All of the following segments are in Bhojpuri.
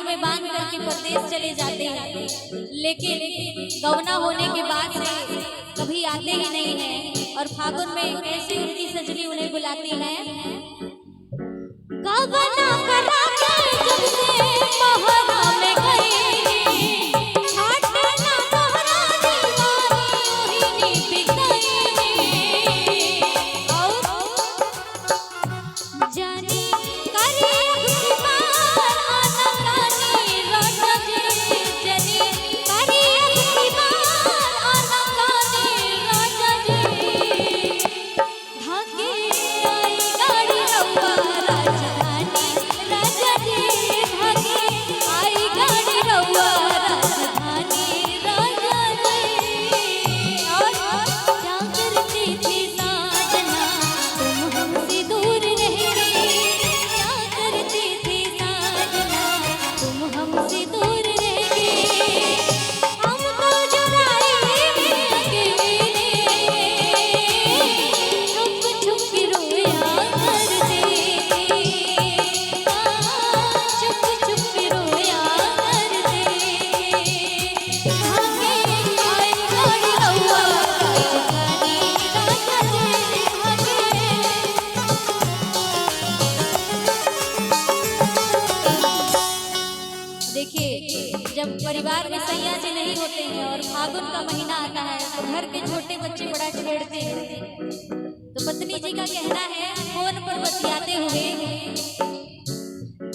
महल में बांध करके परदेश चले जाते हैं, लेकिन गवना होने के बाद से कभी आते ही नहीं हैं। और फागुन में कैसे उनकी सजनी उन्हें बुलाती है। गवना करा के जब से महल में गई, जब परिवार में सैया जी नहीं होते हैं और फागुन का महीना आता है तो घर के छोटे बच्चे बड़ा छेड़ते हैं। तो पत्नी जी का कहना है फोन पर बतियाते हुए,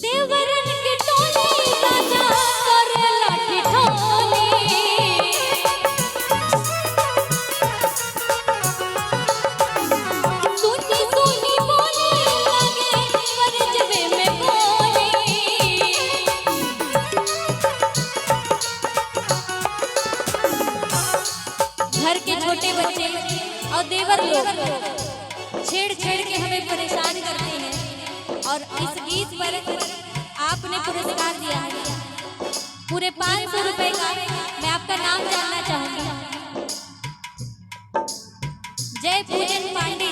देवरन की टोली राजा करे लाठी ठोली, सुनी सुनी बोली लगे करजबे में बोली। घर के छोटे बच्चे और देवर लोग छेड़ छेड़ के हमें परेशान करते हैं। और इस गीत पर आपने पुरस्कार दिया है पूरे 500 रुपए का। मैं आपका नाम जानना चाहूंगी। जय पूजन पांडे,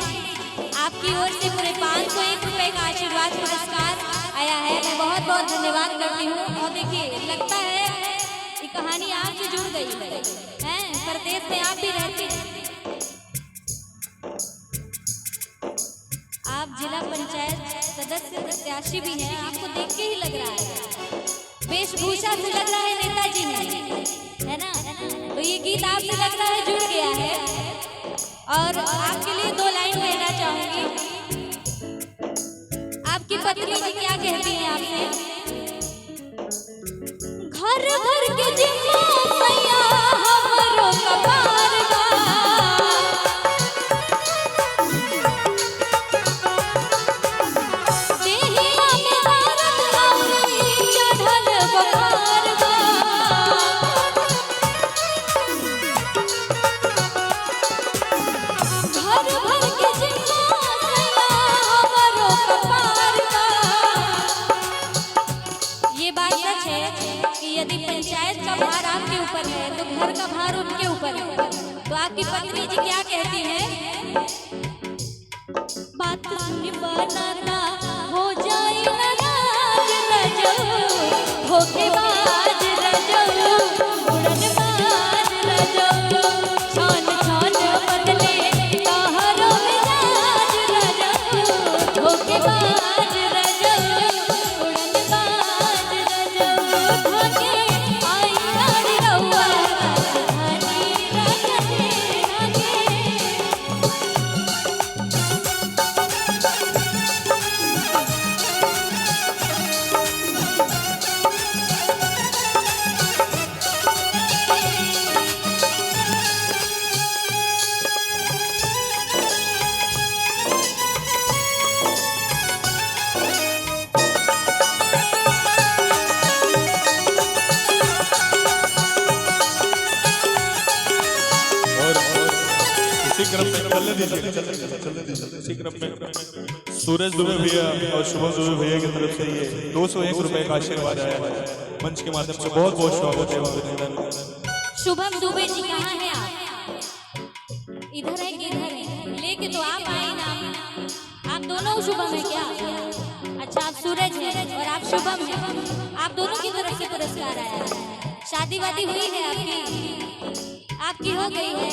आपकी ओर से पूरे 501 रुपए का आशीर्वाद पुरस्कार आया है। मैं बहुत बहुत धन्यवाद करती हूँ। और देखिए लगता है ये कहानी आपसे जुड़ गई है, परदेश में आप भी रहते हैं। आप जिला पंचायत सदस्य प्रत्याशी भी हैं, आपको देख के ही लग रहा है, वेशभूषा से लग रहा है नेताजी है ना। तो ये गीत आपसे लग रहा है जुड़ गया है। और आपके लिए 2 लाइन कहना चाहूंगी। आपकी पत्नी जी क्या कहती हैं आपसे? घर घर के जिम्मा सैया हमरो कपार बा, देहिया में दर्द औरी चढ़ल बुखार बा। घर घर के जिम्मा सैया हमरो कपार बा। ये बात सच है कि यदि पंचायत का भार आपके ऊपर है तो घर का भार उनके ऊपर है। तो आपकी पत्नी जी क्या कहती हैं? बात सुन बनाना हो जाए नाराज रजो, धोखेबाज रजो, उड़नबाज रजो, छान छान बदले ताहरो मिजाज रजो, धोखेबाज रजो, उड़नबाज रजो, भागे आई गाड़ी रउआ राजधानी राजा जी भागे। इसी क्रम में सूरज दुबे भैया और शुभम दुबे भैया की तरफ से ये 201 रुपए का आशीर्वाद आया है मंच के माध्यम से। बहुत बहुत स्वागत है। शुभम दुबे जी कहाँ हैं आप? इधर है कि इधर है? लेके तो आप आए ना, आप दोनों शुभम है क्या? अच्छा, आप सूरज हैं और आप शुभम हैं। आप दोनों की तरफ से पुरस्कार आया है। शादी वादी हुई है आपकी? आपकी हो गई है?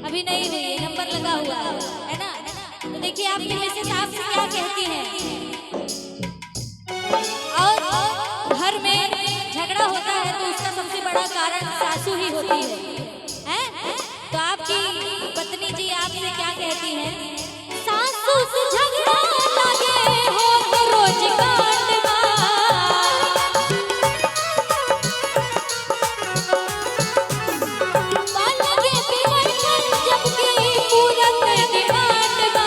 अभी नहीं हुई है, नंबर लगा हुआ है ना? तो देखिए आपकी मिसेस आपसे क्या कहती हैं। और घर में झगड़ा होता है तो उसका सबसे बड़ा कारण सासू ही होती है? तो आपकी पत्नी जी आपसे क्या कहती हैं? सासू से झगड़ा लगे हो तो रोज कांडवा, लगे बेमन जबकि पूरब डिमांडवा।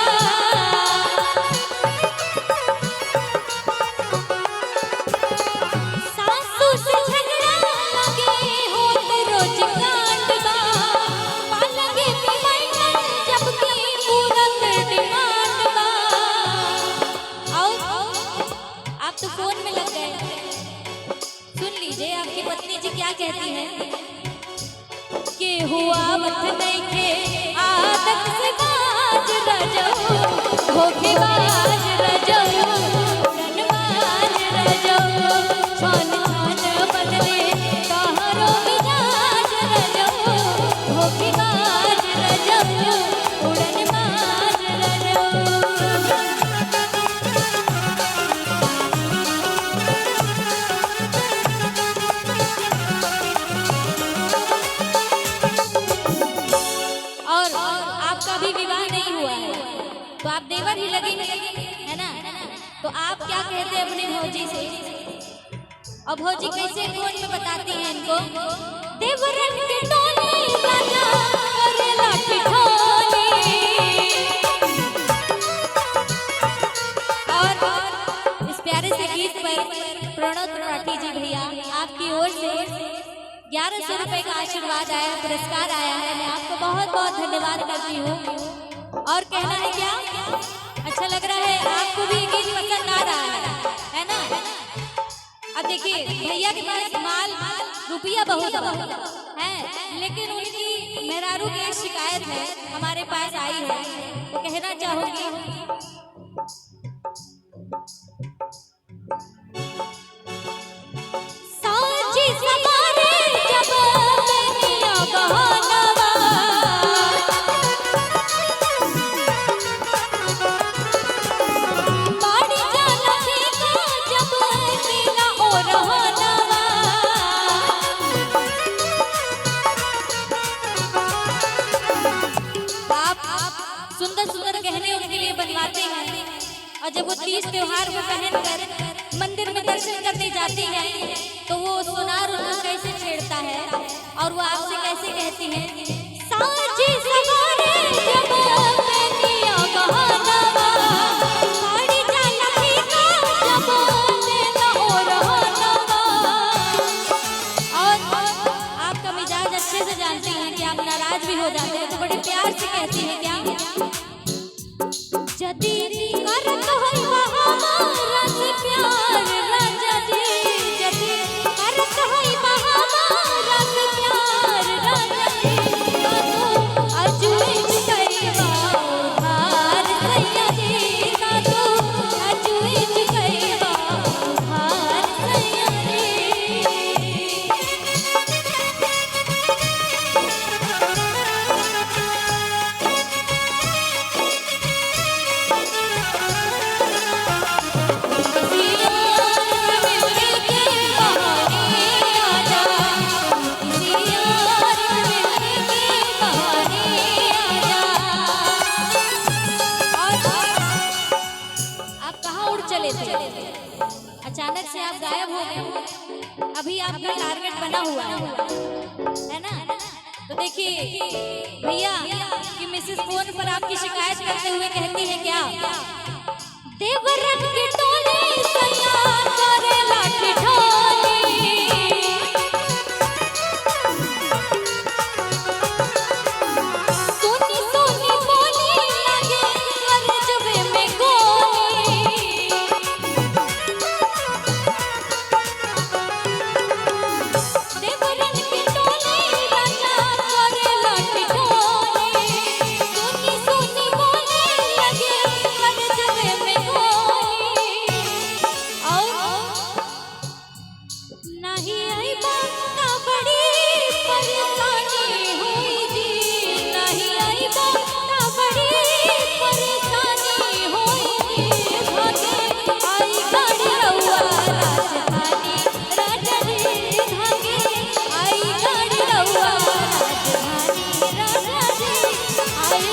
सासू से झगड़ा लगे हो तो रोज कांडवा, लगे बेमन जबकि पूरब डिमांडवा। आप तो फोन में लग गए। सुन लीजिए आपकी पत्नी जी क्या कहती हैं कि हुआ मत नहीं के आदत से बाज रजो, धोखेबाज रजो, धनबाज रजो, छान छान बदले कहारो मिजाज रजो, धोखेबाज रजो, उड़नबाज रजो। और आपका भी विवाह नहीं हुआ है तो आप देवर ही लगेंगे, है ना? तो आप क्या कहते हैं अपने भौजी से? और भौजी कैसे फोन में बताती हैं इनको? देवरन के टोली राजा करेला ठिठोली। और इस प्यारे से गीत पर प्रणव त्रिपाठी जी भैया आपकी ओर से 1100 रुपए का आशीर्वाद आया, पुरस्कार आया है। मैं आपको बहुत बहुत धन्यवाद करती हूँ। और कहना है क्या? अच्छा लग रहा है? आपको भी गीत पसंद आ रहा है ना? अब देखिए भैया के पास माल रुपया बहुत है, लेकिन उनकी मेहरारू की एक शिकायत है हमारे पास आई है, तो कहना चाहूंगी। साँझी सवारे जब बेनिया बहानवा, बाड़ी जाला देखा जब नीला ओ रहनवा। आप सुंदर सुंदर गहने उनके लिए बनवाते हैं और जब वो तीज त्योहार को पहनकर मंदिर में दर्शन करने जाती है तो वो सुनार उनको कैसे छेड़ता है और वो आपसे कैसे कहती है? साँझी सवारे जब बेनिया बहानवा, बाड़ी जाला देखा जब नीला ओ रहनवा। और आपका मिजाज अच्छे से जानती हैं कि आप नाराज भी हो जाते हैं तो बड़े प्यार से कहती हैं क्या? जदी करत होई हमारा से प्यार राजा जी, जदी करत होई हमारा से प्यार राजा जी, कातो अजुए कईवा उधार सैया जी, कातो अजुए कईवा उधार सैया जी। अचानक से आप गायब हो गए। अभी आपका टारगेट बना हुआ है ना? तो देखिए भैया कि मिसेस फोन पर आपकी शिकायत करते हुए कहती है क्या? देवरन के टोले सैया करेला ठिठोली, सोनी सोनी बोली लगे करजबे में गोली। देवरन के टोले राजा करेला ठिठोली, सोनी सोनी बोली लगे करजबे में गोली। नहीं आई बात का बड़ी परेशानी हुई जी, नहीं आई बात का बड़ी परेशानी हुई जी, भागे आई गाड़ी रउआ राजधानी राजा जी, भागे आई गाड़ी रउआ राजधानी राजा जी, आई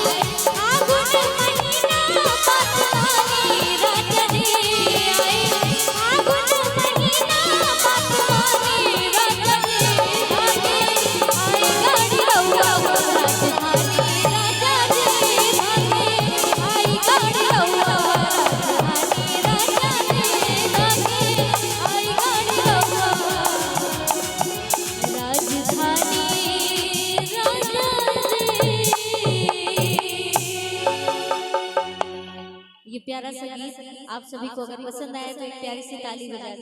फागुन महीना पतवानी राजा जी, आई फागुन महीना पतवानी राजा जी, भागे आई गाड़ी रउआ राजधानी राजा जी, भागे आई गाड़ी रउआ राजधानी राजा जी, भागे आई गाड़ी रउआ राजधानी राजा जी। ये प्यारा सा गीत आप सभी को अगर पसंद आए तो एक प्यारी सी ताली बजा दें।